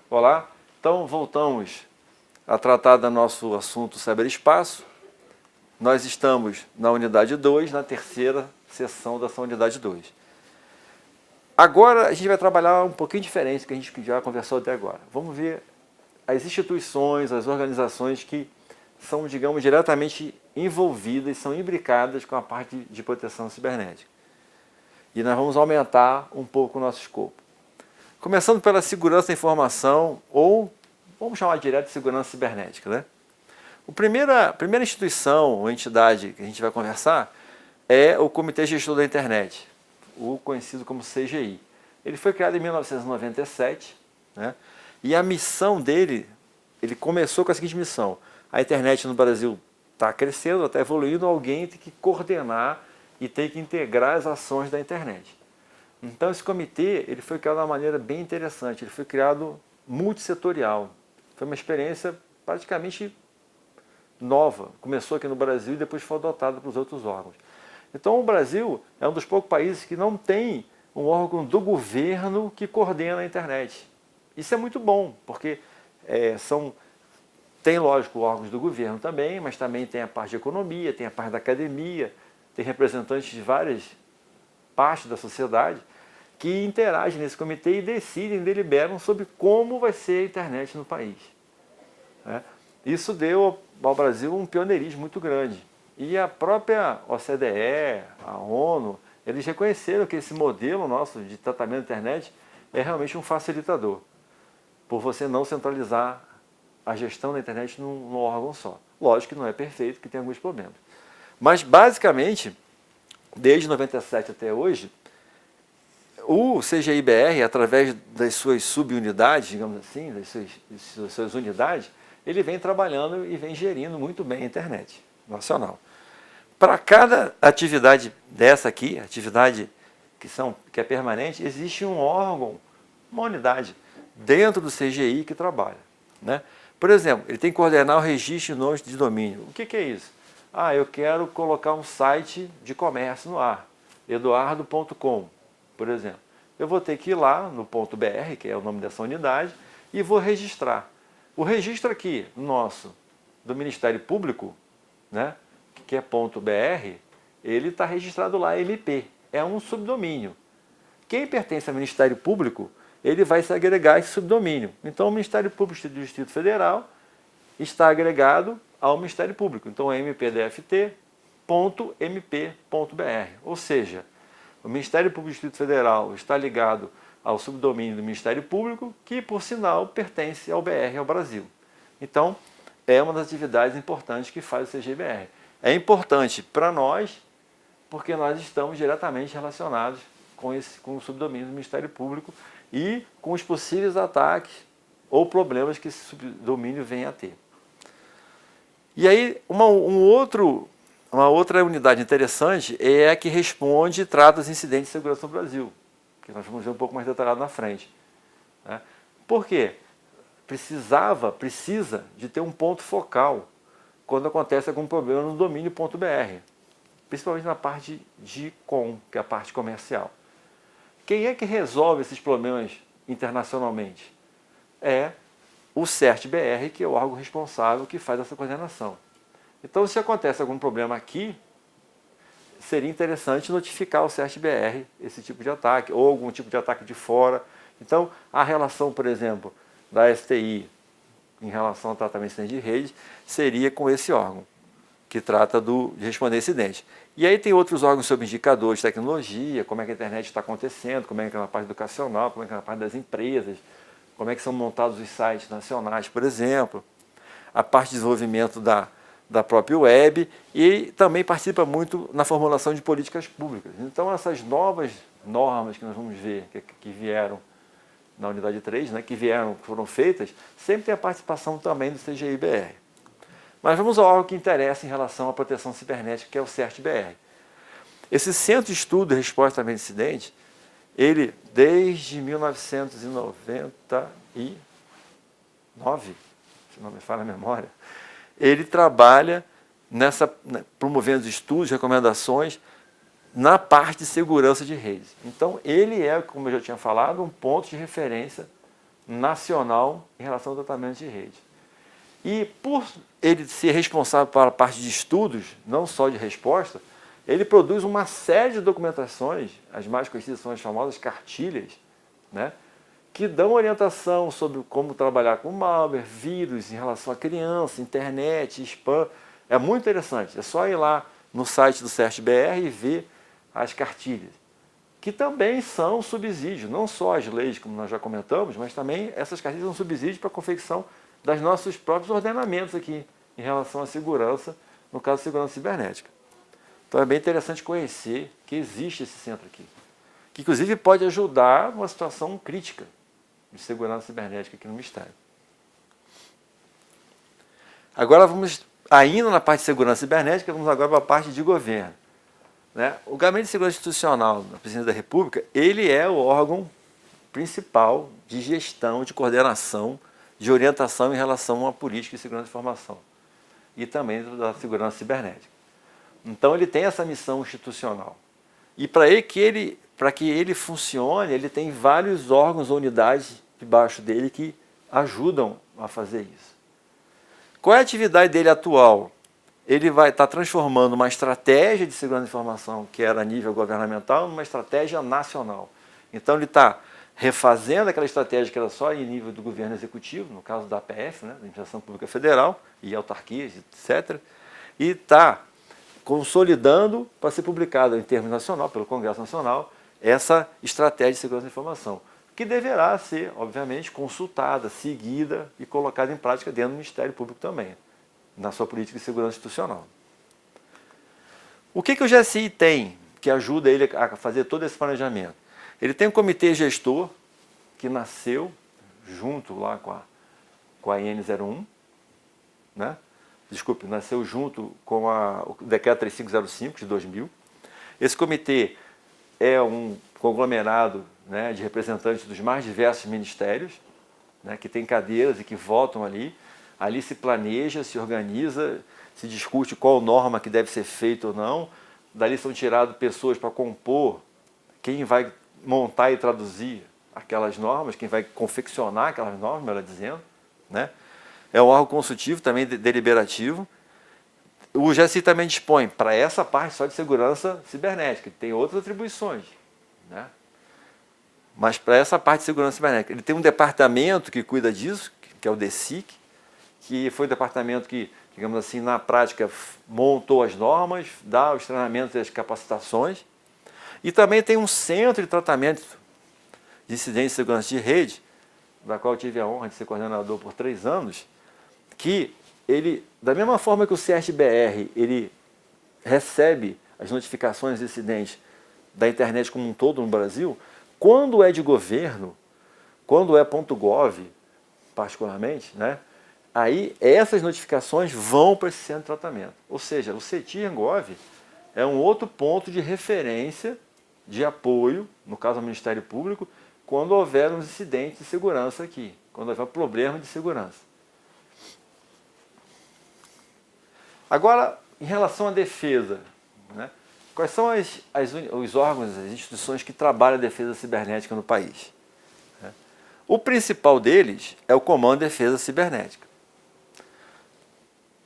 Olá, então voltamos a tratar do nosso assunto ciberespaço. Nós estamos na unidade 2, na terceira sessão dessa unidade 2. Agora a gente vai trabalhar um pouquinho diferente do que a gente já conversou até agora. Vamos ver as instituições, as organizações que são, digamos, diretamente envolvidas, são imbricadas com a parte de proteção cibernética. E nós vamos aumentar um pouco o nosso escopo. Começando pela segurança da informação, ou vamos chamar direto de segurança cibernética, né? A primeira instituição ou entidade que a gente vai conversar é o Comitê Gestor da Internet, o conhecido como CGI. Ele foi criado em 1997, né? E a missão dele, ele começou com a seguinte missão: a internet no Brasil está crescendo, está evoluindo, alguém tem que coordenar e tem que integrar as ações da internet. Então esse comitê ele foi criado de uma maneira bem interessante, ele foi criado multissetorial. Foi uma experiência praticamente nova, começou aqui no Brasil e depois foi adotada para os outros órgãos. Então o Brasil é um dos poucos países que não tem um órgão do governo que coordena a internet. Isso é muito bom, porque tem, lógico, órgãos do governo também, mas também tem a parte de economia, tem a parte da academia, tem representantes de várias partes da sociedade que interagem nesse comitê e decidem, deliberam sobre como vai ser a internet no país. Isso deu ao Brasil um pioneirismo muito grande. E a própria OCDE, a ONU, eles reconheceram que esse modelo nosso de tratamento da internet é realmente um facilitador, por você não centralizar a gestão da internet num órgão só. Lógico que não é perfeito, que tem alguns problemas. Mas, basicamente, desde 97 até hoje, o CGI-BR, através das suas subunidades, digamos assim, das suas unidades, ele vem trabalhando e vem gerindo muito bem a internet nacional. Para cada atividade dessa aqui, atividade que é permanente, existe um órgão, uma unidade dentro do CGI que trabalha, né? Por exemplo, ele tem que coordenar o registro de nomes de domínio. O que é isso? Eu quero colocar um site de comércio no ar, eduardo.com, por exemplo. Eu vou ter que ir lá no .br, que é o nome dessa unidade, e vou registrar. O registro aqui, nosso, do Ministério Público, né, que é .br, ele está registrado lá, MP, é um subdomínio. Quem pertence ao Ministério Público, ele vai se agregar a esse subdomínio. Então, o Ministério Público do Distrito Federal está agregado ao Ministério Público. Então, é mpdft.mp.br. Ou seja, o Ministério Público do Distrito Federal está ligado ao subdomínio do Ministério Público, que, por sinal, pertence ao BR, ao Brasil. Então, é uma das atividades importantes que faz o CGI-BR. É importante para nós, porque nós estamos diretamente relacionados com o subdomínio do Ministério Público e com os possíveis ataques ou problemas que esse subdomínio venha a ter. E aí, uma outra unidade interessante é a que responde e trata os incidentes de segurança no Brasil, que nós vamos ver um pouco mais detalhado na frente. Por quê? Precisa de ter um ponto focal quando acontece algum problema no domínio.br, principalmente na parte de com, que é a parte comercial. Quem é que resolve esses problemas internacionalmente? É o CERT-BR, que é o órgão responsável que faz essa coordenação. Então, se acontece algum problema aqui, seria interessante notificar o CERT-BR esse tipo de ataque, ou algum tipo de ataque de fora. Então, a relação, por exemplo, da STI em relação ao tratamento de incidente de rede seria com esse órgão, que trata de responder a incidente. E aí tem outros órgãos sobre indicadores de tecnologia, como é que a internet está acontecendo, como é que é na parte educacional, como é que é na parte das empresas, como é que são montados os sites nacionais, por exemplo, a parte de desenvolvimento da própria web, e também participa muito na formulação de políticas públicas. Então, essas novas normas que nós vamos ver, que vieram na unidade 3, né, que foram feitas, sempre tem a participação também do CGI-BR. Mas vamos ao órgão que interessa em relação à proteção cibernética, que é o CERT-BR. Esse Centro de Estudo e Resposta a Incidentes, ele, desde 1999, se não me falha a memória, ele trabalha promovendo estudos, recomendações na parte de segurança de redes. Então, ele é, como eu já tinha falado, um ponto de referência nacional em relação ao tratamento de rede. E por ele ser responsável pela parte de estudos, não só de resposta, ele produz uma série de documentações, as mais conhecidas são as famosas cartilhas, né, que dão orientação sobre como trabalhar com malware, vírus em relação à criança, internet, spam. É muito interessante, é só ir lá no site do CERT-BR e ver as cartilhas, que também são subsídio, não só as leis, como nós já comentamos, mas também essas cartilhas são subsídio para a confecção dos nossos próprios ordenamentos aqui, em relação à segurança, no caso, segurança cibernética. Então é bem interessante conhecer que existe esse centro aqui, que inclusive pode ajudar numa situação crítica de segurança cibernética aqui no Ministério. Agora vamos, ainda na parte de segurança cibernética, vamos agora para a parte de governo. Né? O Gabinete de Segurança Institucional da Presidência da República, ele é o órgão principal de gestão, de coordenação, de orientação em relação à política de segurança de informação e também da segurança cibernética. Então ele tem essa missão institucional. E para que ele funcione, ele tem vários órgãos ou unidades debaixo dele que ajudam a fazer isso. Qual é a atividade dele atual? Ele vai estar transformando uma estratégia de segurança de informação, que era a nível governamental, numa estratégia nacional. Então ele está refazendo aquela estratégia que era só em nível do governo executivo, no caso da APF, né, da Administração Pública Federal, e autarquias, etc., e está consolidando para ser publicada em termos nacional, pelo Congresso Nacional, essa estratégia de segurança da informação, que deverá ser, obviamente, consultada, seguida e colocada em prática dentro do Ministério Público também, na sua política de segurança institucional. O que o GSI tem que ajuda ele a fazer todo esse planejamento? Ele tem um comitê gestor que nasceu junto lá com a IN01, né? Desculpe, nasceu junto com o Decreto 3505 de 2000. Esse comitê é um conglomerado, né, de representantes dos mais diversos ministérios, né, que tem cadeiras e que votam ali. Ali se planeja, se organiza, se discute qual norma que deve ser feita ou não. Dali são tiradas pessoas para compor, quem vai montar e traduzir aquelas normas, quem vai confeccionar aquelas normas, melhor dizendo, né? É um órgão consultivo, também deliberativo. O GSI também dispõe, para essa parte só de segurança cibernética, tem outras atribuições, né? Mas para essa parte de segurança cibernética, ele tem um departamento que cuida disso, que é o DSIC, que foi o departamento que, digamos assim, na prática montou as normas, dá os treinamentos e as capacitações, e também tem um centro de tratamento de incidentes de segurança de rede, da qual eu tive a honra de ser coordenador por 3 anos, que ele, da mesma forma que o CERT-BR, ele recebe as notificações de incidentes da internet como um todo no Brasil, quando é de governo, quando é .gov, particularmente, né, aí essas notificações vão para esse centro de tratamento. Ou seja, o CETIR-Gov é um outro ponto de referência, de apoio, no caso do Ministério Público, quando houver uns incidentes de segurança aqui, quando houver problema de segurança. Agora, em relação à defesa, né, quais são os órgãos, as instituições que trabalham a defesa cibernética no país? O principal deles é o Comando de Defesa Cibernética.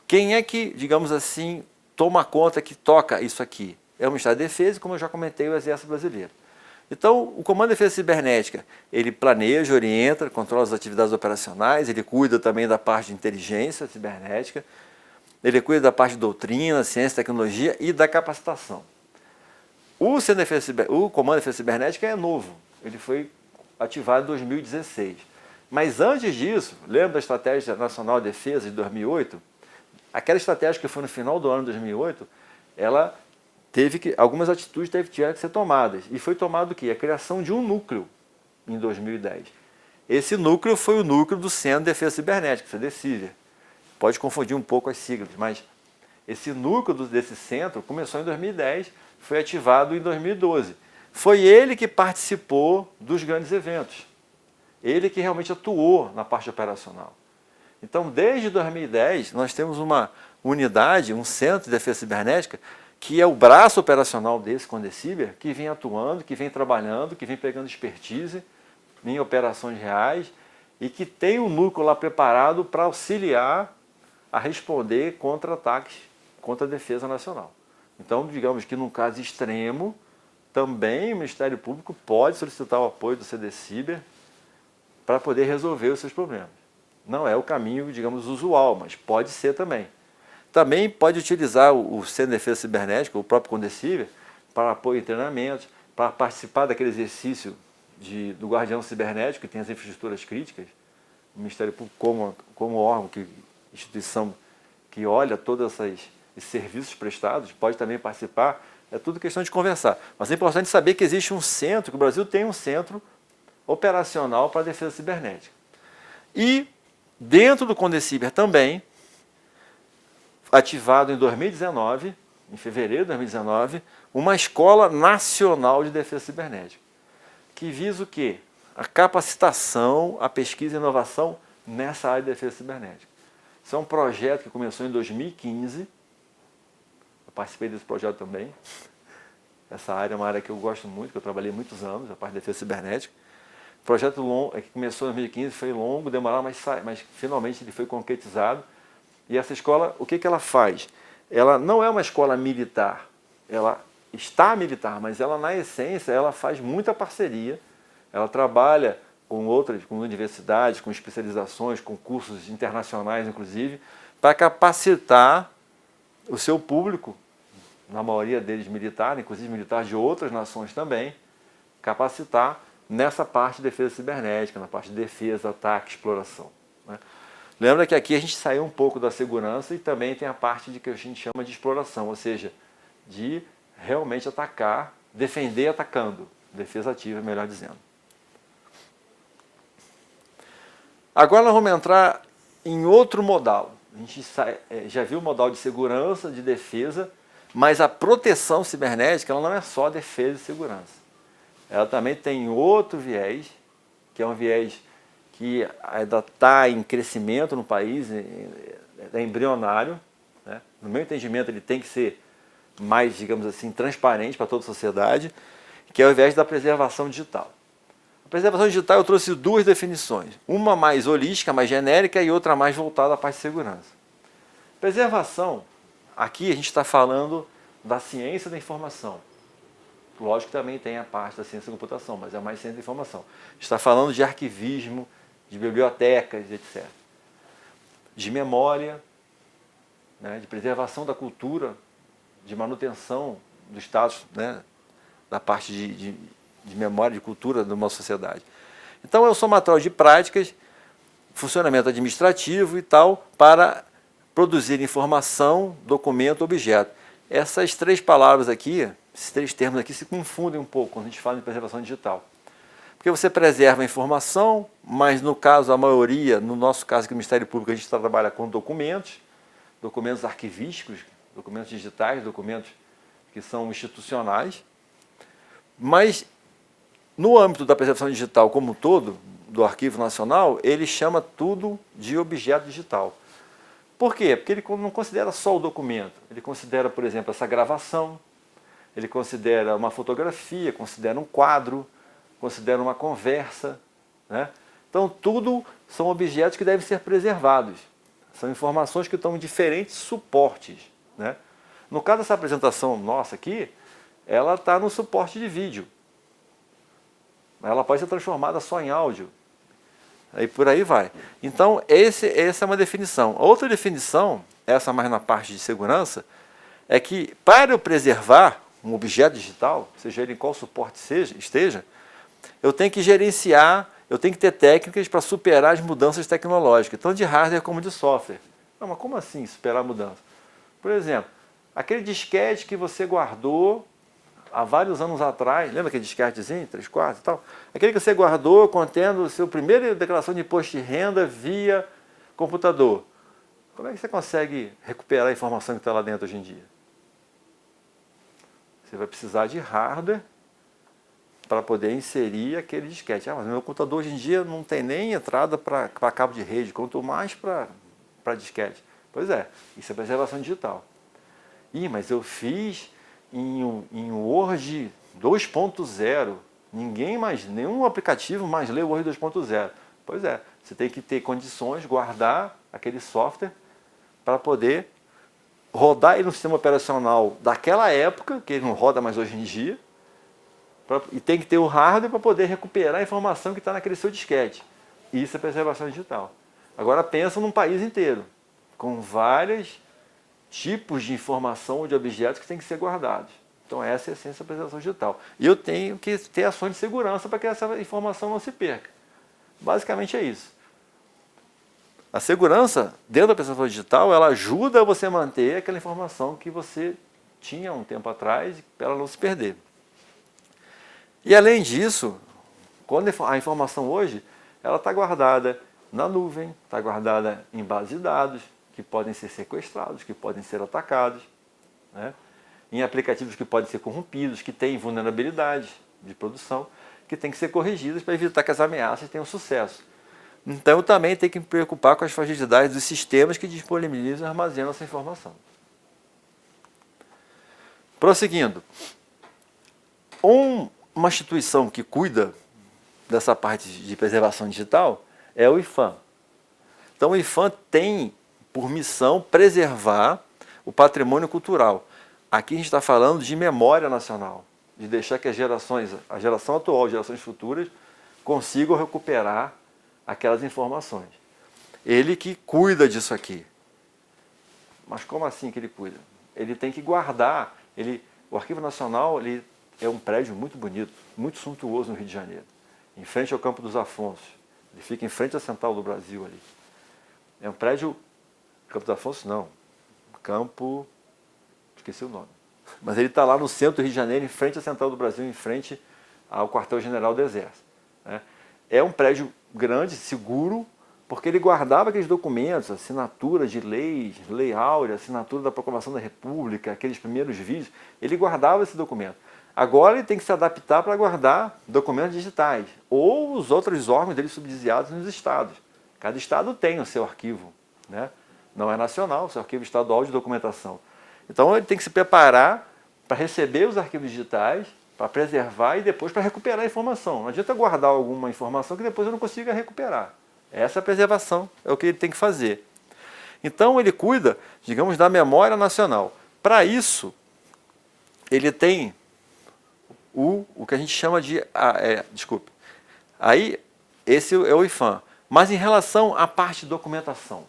Quem é que, digamos assim, toma conta, que toca isso aqui? É o Ministério da Defesa e, como eu já comentei, o Exército Brasileiro. Então, o Comando de Defesa Cibernética, ele planeja, orienta, controla as atividades operacionais, ele cuida também da parte de inteligência cibernética, ele cuida da parte de doutrina, ciência, tecnologia e da capacitação. O Comando de Defesa Cibernética é novo, ele foi ativado em 2016. Mas antes disso, lembra da Estratégia Nacional de Defesa de 2008? Aquela estratégia que foi no final do ano de 2008, ela teve que, algumas atitudes tiveram que ser tomadas. E foi tomado o quê? A criação de um núcleo em 2010. Esse núcleo foi o núcleo do Centro de Defesa Cibernética, CDCIVER. Pode confundir um pouco as siglas, mas esse núcleo desse centro começou em 2010, foi ativado em 2012. Foi ele que participou dos grandes eventos. Ele que realmente atuou na parte operacional. Então, desde 2010, nós temos uma unidade, um centro de defesa cibernética, que é o braço operacional desse Condeciber, que vem atuando, que vem trabalhando, que vem pegando expertise em operações reais e que tem um núcleo lá preparado para auxiliar a responder contra ataques contra a defesa nacional. Então, digamos que num caso extremo, também o Ministério Público pode solicitar o apoio do CDCiber para poder resolver os seus problemas. Não é o caminho, digamos, usual, mas pode ser também. Também pode utilizar o Centro de Defesa Cibernética, o próprio Condeciber, para apoio em treinamentos, para participar daquele exercício do guardião cibernético, que tem as infraestruturas críticas. O Ministério Público, como órgão, instituição que olha todos esses serviços prestados, pode também participar. É tudo questão de conversar. Mas é importante saber que existe um centro, que o Brasil tem um centro operacional para a defesa cibernética. E, dentro do Condeciber também, ativado em 2019, em fevereiro de 2019, uma Escola Nacional de Defesa Cibernética, que visa o quê? A capacitação, a pesquisa e inovação nessa área de defesa cibernética. Isso é um projeto que começou em 2015, eu participei desse projeto também. Essa área é uma área que eu gosto muito, que eu trabalhei muitos anos, a parte de defesa cibernética. O projeto longo, que começou em 2015, foi longo, demorou, mas finalmente ele foi concretizado. E essa escola, o que ela faz? Ela não é uma escola militar, ela está militar, mas ela, na essência, ela faz muita parceria. Ela trabalha com outras, com universidades, com especializações, com cursos internacionais, inclusive, para capacitar o seu público, na maioria deles militar, inclusive militar de outras nações também, capacitar nessa parte de defesa cibernética, na parte de defesa, ataque, exploração, né? Lembra que aqui a gente saiu um pouco da segurança e também tem a parte de que a gente chama de exploração, ou seja, de realmente atacar, defender atacando, defesa ativa, melhor dizendo. Agora nós vamos entrar em outro modal. A gente já viu o modal de segurança, de defesa, mas a proteção cibernética ela não é só defesa e segurança. Ela também tem outro viés, que é um viés que ainda está em crescimento no país, é embrionário, né? No meu entendimento, ele tem que ser mais, digamos assim, transparente para toda a sociedade, que é o viés da preservação digital. A preservação digital eu trouxe duas definições, uma mais holística, mais genérica, e outra mais voltada à parte de segurança. Preservação, aqui a gente está falando da ciência da informação. Lógico que também tem a parte da ciência da computação, mas é mais ciência da informação. A gente está falando de arquivismo, de bibliotecas, etc. De memória, né, de preservação da cultura, de manutenção do status, né, da parte de memória, de cultura de uma sociedade. Então é um somatório de práticas, funcionamento administrativo e tal, para produzir informação, documento, objeto. Essas três palavras aqui, esses três termos aqui se confundem um pouco quando a gente fala em preservação digital. Porque você preserva a informação, mas no caso, a maioria, no nosso caso aqui no Ministério Público, a gente trabalha com documentos, documentos arquivísticos, documentos digitais, documentos que são institucionais. Mas no âmbito da preservação digital como um todo, do Arquivo Nacional, ele chama tudo de objeto digital. Por quê? Porque ele não considera só o documento, ele considera, por exemplo, essa gravação, ele considera uma fotografia, considera um quadro, considera uma conversa, né? Então, tudo são objetos que devem ser preservados. São informações que estão em diferentes suportes, né? No caso dessa apresentação nossa aqui, ela está no suporte de vídeo. Ela pode ser transformada só em áudio. Aí por aí vai. Então, essa é uma definição. A outra definição, essa mais na parte de segurança, é que para eu preservar um objeto digital, seja ele em qual suporte esteja, eu tenho que gerenciar, eu tenho que ter técnicas para superar as mudanças tecnológicas, tanto de hardware como de software. Não, mas como assim superar a mudança? Por exemplo, aquele disquete que você guardou há vários anos atrás, lembra aquele disquetezinho, 3, 4 e tal? Aquele que você guardou contendo o seu primeira declaração de imposto de renda via computador. Como é que você consegue recuperar a informação que está lá dentro hoje em dia? Você vai precisar de hardware para poder inserir aquele disquete. Ah, mas meu computador hoje em dia não tem nem entrada para cabo de rede, quanto mais para disquete. Pois é, isso é preservação digital. Ih, mas eu fiz em Word 2.0. Nenhum aplicativo mais lê o Word 2.0. Pois é, você tem que ter condições, guardar aquele software para poder rodar ele no sistema operacional daquela época, que ele não roda mais hoje em dia, e tem que ter o hardware para poder recuperar a informação que está naquele seu disquete. Isso é preservação digital. Agora pensa num país inteiro, com vários tipos de informação ou de objetos que têm que ser guardados. Então essa é a essência da preservação digital. E eu tenho que ter ações de segurança para que essa informação não se perca. Basicamente é isso. A segurança dentro da preservação digital, ela ajuda você a manter aquela informação que você tinha um tempo atrás para ela não se perder. E além disso, quando a informação hoje, ela está guardada na nuvem, está guardada em bases de dados, que podem ser sequestrados, que podem ser atacados, né? Em aplicativos que podem ser corrompidos, que têm vulnerabilidades de produção, que têm que ser corrigidas para evitar que as ameaças tenham sucesso. Então eu também tenho que me preocupar com as fragilidades dos sistemas que disponibilizam e armazenam essa informação. Prosseguindo, uma instituição que cuida dessa parte de preservação digital é o IPHAN. Então o IPHAN tem por missão preservar o patrimônio cultural. Aqui a gente está falando de memória nacional, de deixar que a geração atual, as gerações futuras, consigam recuperar aquelas informações. Ele que cuida disso aqui. Mas como assim que ele cuida? Ele tem que guardar. O Arquivo Nacional é um prédio muito bonito, muito suntuoso no Rio de Janeiro, em frente ao Campo dos Afonsos. Ele fica em frente à Central do Brasil ali. É um prédio... Campo dos Afonsos não. Esqueci o nome. Mas ele está lá no centro do Rio de Janeiro, em frente à Central do Brasil, em frente ao Quartel-General do Exército, né? É um prédio grande, seguro, porque ele guardava aqueles documentos, assinatura de leis, lei áurea, assinatura da Proclamação da República, aqueles primeiros vídeos, ele guardava esse documento. Agora ele tem que se adaptar para guardar documentos digitais, ou os outros órgãos dele subsidiados nos estados. Cada estado tem o seu arquivo, né? Não é nacional, o seu arquivo estadual de documentação. Então ele tem que se preparar para receber os arquivos digitais, para preservar e depois para recuperar a informação. Não adianta guardar alguma informação que depois eu não consiga recuperar. Essa é a preservação, é o que ele tem que fazer. Então ele cuida, digamos, da memória nacional. Para isso, ele tem o que a gente chama de... Aí, esse é o IPHAN. Mas em relação à parte de documentação,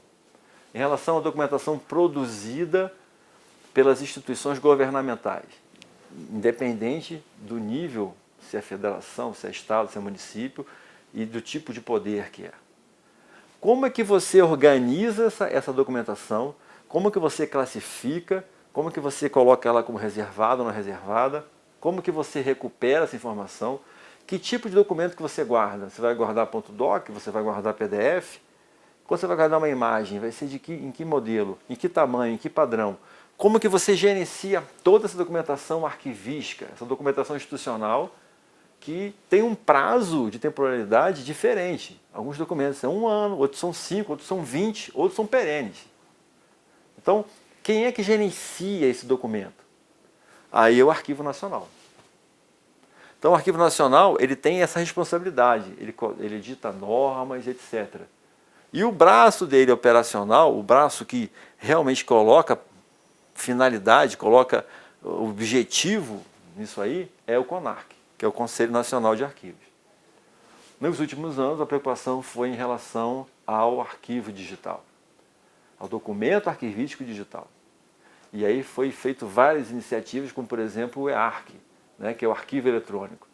em relação à documentação produzida pelas instituições governamentais, independente do nível, se é federação, se é estado, se é município, e do tipo de poder que é. Como é que você organiza essa documentação? Como que você classifica? Como que você coloca ela como reservada ou não reservada? Como que você recupera essa informação? Que tipo de documento que você guarda? Você vai guardar .doc? Você vai guardar PDF? Quando você vai guardar uma imagem, vai ser em que modelo? Em que tamanho? Em que padrão? Como que você gerencia toda essa documentação arquivística, essa documentação institucional, que tem um prazo de temporalidade diferente. Alguns documentos são 1 ano, outros são 5, outros são 20, outros são perenes. Então, quem é que gerencia esse documento? Aí é o Arquivo Nacional. Então, o Arquivo Nacional ele tem essa responsabilidade, ele edita normas, etc. E o braço dele operacional, o braço que realmente coloca finalidade, coloca objetivo nisso aí, é o CONARC, que é o Conselho Nacional de Arquivos. Nos últimos anos, a preocupação foi em relação ao arquivo digital, ao documento arquivístico digital. E aí foi feito várias iniciativas, como por exemplo o EARC, né, que é o arquivo eletrônico.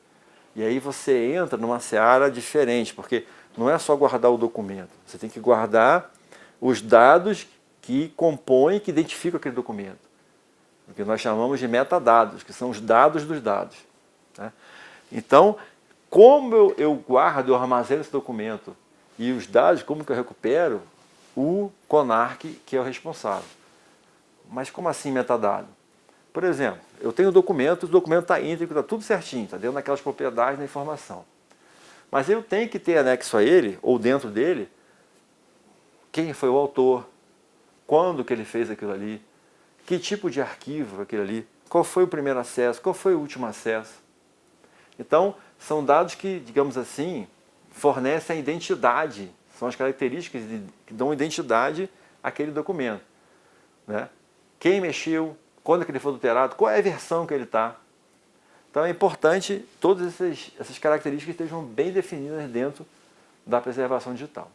E aí você entra numa seara diferente, porque não é só guardar o documento, você tem que guardar os dados que compõem, que identificam aquele documento. O que nós chamamos de metadados, que são os dados dos dados, né? Então, como eu guardo, eu armazeno esse documento e os dados, como que eu recupero? O CONARC, que é o responsável. Mas como assim metadado? Por exemplo, eu tenho o documento está íntegro, está tudo certinho, está dentro daquelas propriedades da informação. Mas eu tenho que ter anexo a ele, ou dentro dele, quem foi o autor, quando que ele fez aquilo ali, que tipo de arquivo aquilo ali, qual foi o primeiro acesso, qual foi o último acesso. Então, são dados que, digamos assim, fornecem a identidade, são as características que dão identidade àquele documento, né? Quem mexeu, quando que ele foi adulterado, qual é a versão que ele está. Então é importante que todas essas características estejam bem definidas dentro da preservação digital.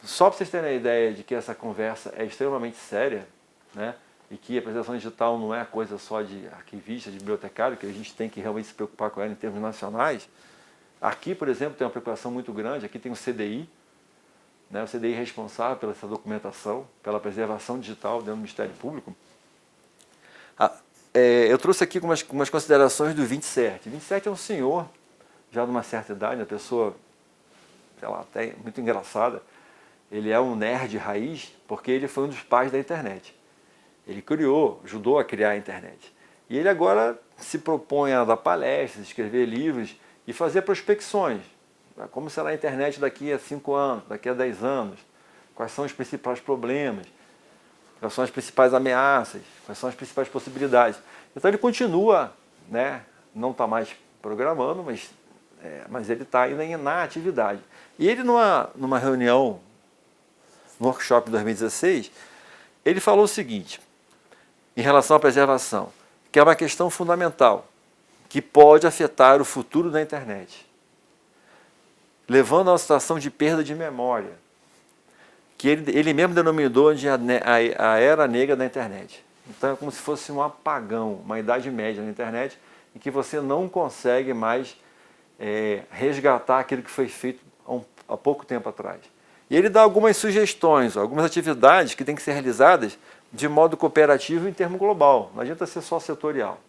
Só para vocês terem a ideia de que essa conversa é extremamente séria, né? E que a preservação digital não é coisa só de arquivista, de bibliotecário, que a gente tem que realmente se preocupar com ela em termos nacionais. Aqui, por exemplo, tem uma preocupação muito grande, aqui tem o CDI, né? O CDI é responsável pela essa documentação, pela preservação digital dentro do Ministério Público. Eu trouxe aqui umas considerações do 27. 27 é um senhor, já de uma certa idade, uma pessoa, sei lá, até muito engraçada. Ele é um nerd raiz, porque ele foi um dos pais da internet. Ele ajudou a criar a internet. E ele agora se propõe a dar palestras, escrever livros e fazer prospecções. Como será a internet daqui a 5 anos, daqui a 10 anos? Quais são os principais problemas? Quais são as principais ameaças? Quais são as principais possibilidades? Então ele continua, né? Não está mais programando, mas ele está ainda na atividade. E ele numa reunião, no workshop de 2016, ele falou o seguinte, em relação à preservação, que é uma questão fundamental, que pode afetar o futuro da internet, levando a uma situação de perda de memória, que ele mesmo denominou de a era negra da internet. Então é como se fosse um apagão, uma idade média na internet, em que você não consegue mais resgatar aquilo que foi feito há pouco tempo atrás. E ele dá algumas sugestões, algumas atividades que têm que ser realizadas de modo cooperativo em termo global. Não adianta ser só setorial,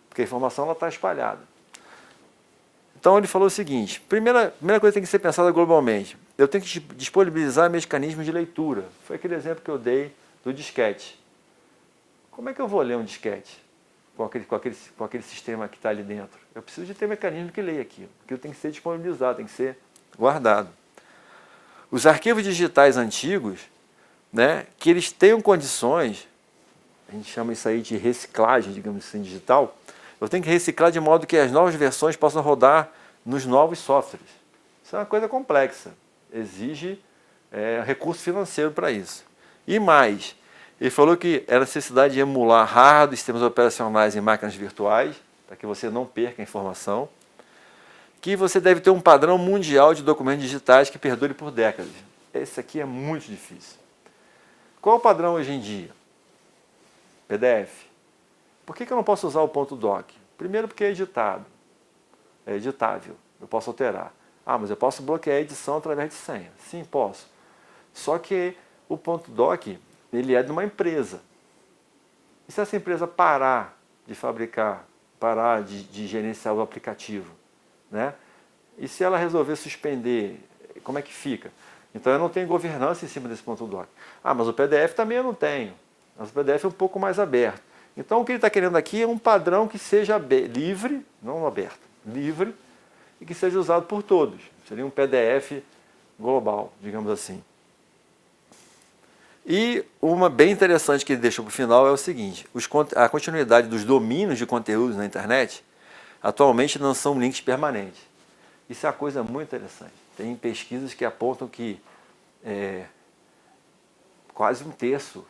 porque a informação está espalhada. Então ele falou o seguinte, primeira coisa que tem que ser pensada globalmente, eu tenho que disponibilizar mecanismos de leitura. Foi aquele exemplo que eu dei do disquete. Como é que eu vou ler um disquete com aquele sistema que está ali dentro? Eu preciso de ter mecanismo que leia aquilo, aquilo tem que ser disponibilizado, tem que ser guardado. Os arquivos digitais antigos, né, que eles tenham condições, a gente chama isso aí de reciclagem, digamos assim, digital, eu tenho que reciclar de modo que as novas versões possam rodar nos novos softwares. Isso é uma coisa complexa, exige recurso financeiro para isso. E mais, ele falou que era necessidade de emular hardware, sistemas operacionais em máquinas virtuais, para que você não perca a informação, que você deve ter um padrão mundial de documentos digitais que perdure por décadas. Esse aqui é muito difícil. Qual é o padrão hoje em dia? PDF. Por que eu não posso usar o ponto .doc? Primeiro porque é editado, é editável, eu posso alterar. Mas eu posso bloquear a edição através de senha. Sim, posso. Só que o ponto .doc, ele é de uma empresa. E se essa empresa parar de fabricar, parar de gerenciar o aplicativo, né? E se ela resolver suspender, como é que fica? Então eu não tenho governança em cima desse ponto .doc. Mas o PDF também eu não tenho. Mas o PDF é um pouco mais aberto. Então o que ele está querendo aqui é um padrão que seja livre, não aberto, livre, e que seja usado por todos. Seria um PDF global, digamos assim. E uma bem interessante que ele deixou para o final é o seguinte, a continuidade dos domínios de conteúdos na internet atualmente não são links permanentes. Isso é uma coisa muito interessante. Tem pesquisas que apontam que quase 1/3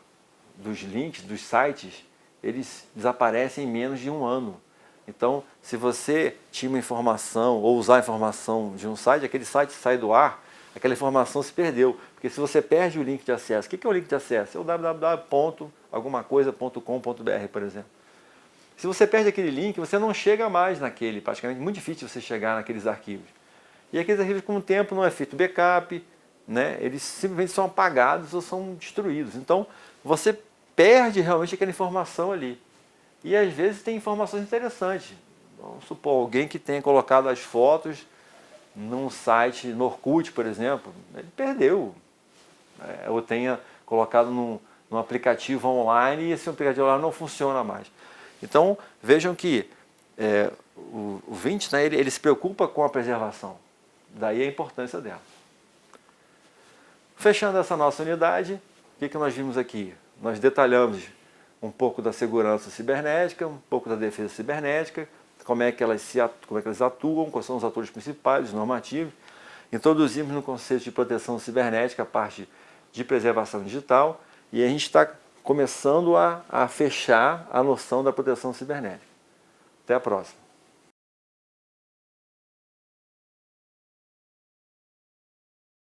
dos links, dos sites, eles desaparecem em menos de 1 ano. Então, se você tinha uma informação ou usar a informação de um site, aquele site sai do ar, aquela informação se perdeu. Porque se você perde o link de acesso, o que é o link de acesso? É o www.algumacoisa.com.br, por exemplo. Se você perde aquele link, você não chega mais naquele, praticamente muito difícil você chegar naqueles arquivos. E aqueles arquivos, com o tempo, não é feito backup, né? Eles simplesmente são apagados ou são destruídos. Então, você perde realmente aquela informação ali. E às vezes tem informações interessantes. Vamos supor, alguém que tenha colocado as fotos num site, no Orkut, por exemplo, ele perdeu. Ou tenha colocado num aplicativo online e esse aplicativo online não funciona mais. Então, vejam que o 20, né, ele se preocupa com a preservação. Daí a importância dela. Fechando essa nossa unidade, o que nós vimos aqui? Nós detalhamos um pouco da segurança cibernética, um pouco da defesa cibernética, como é que elas atuam, quais são os atores principais, os normativos. Introduzimos no conceito de proteção cibernética a parte de preservação digital e a gente está começando a fechar a noção da proteção cibernética. Até a próxima.